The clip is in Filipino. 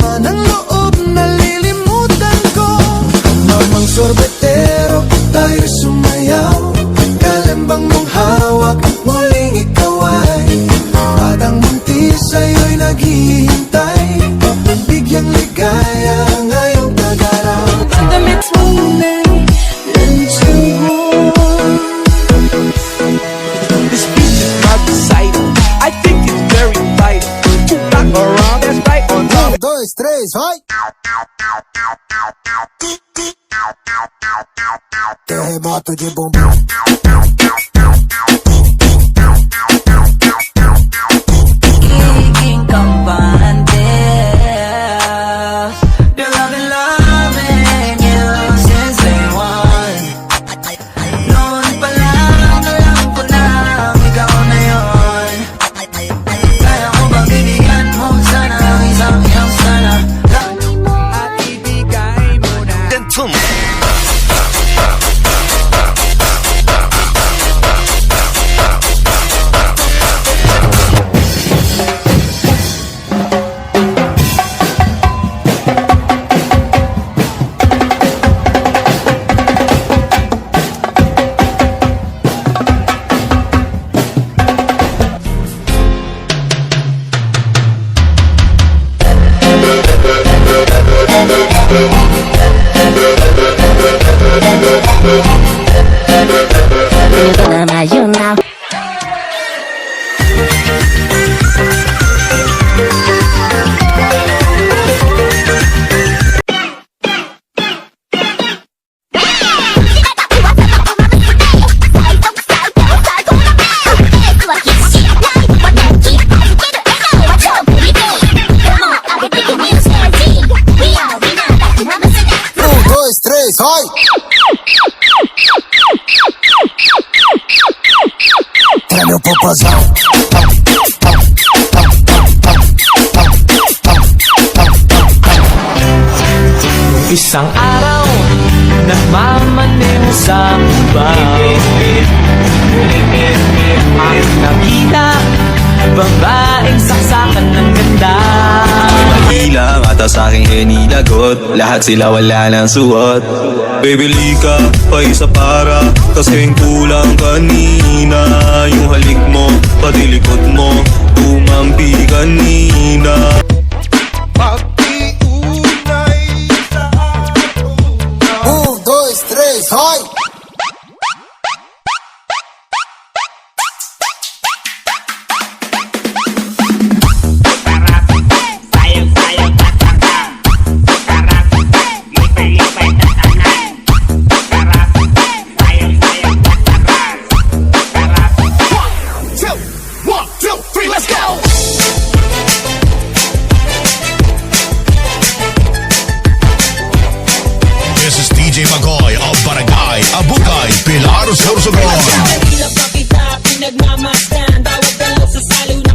sama ng loob, nalilimutan ko. Mamang sorbetero, tayo sumayaw. Kalembang mong hawak, muling ikaw ay batang buntis, sa'yo'y naghihintay. Papabigyang ligaya ngayong tagaraw. The next moment, into war. This beach is my sight. I think it's very vital to rock around, that's right on top. 1, 2, 3, hoy! Terremoto de bumbum. Giging kampante. They're loving you since day one. Noon pa lang alam ko na ikaw na yun. Kaya ko ba bibigyan mo sana ang isang iyong sana? At ibigay mo na. You now. Dois, três, vai! Tira meu popozão. Isang araw, nagmamaneho sa baw. Ang nakita, babaeng saksakan ng ganda. Ilang ata sa'king hinilagot, lahat sila wala ng suot. Bibili ka pa isa para, kasing kulang kanina. Yung halik mo, pati likod mo, tumampi kanina. 1, 2, 3, vai! This is DJ Magoy of Barangay Abukay, Pilar, Sorsogon. Pinagmamasdan, bawat dalaw sa salo na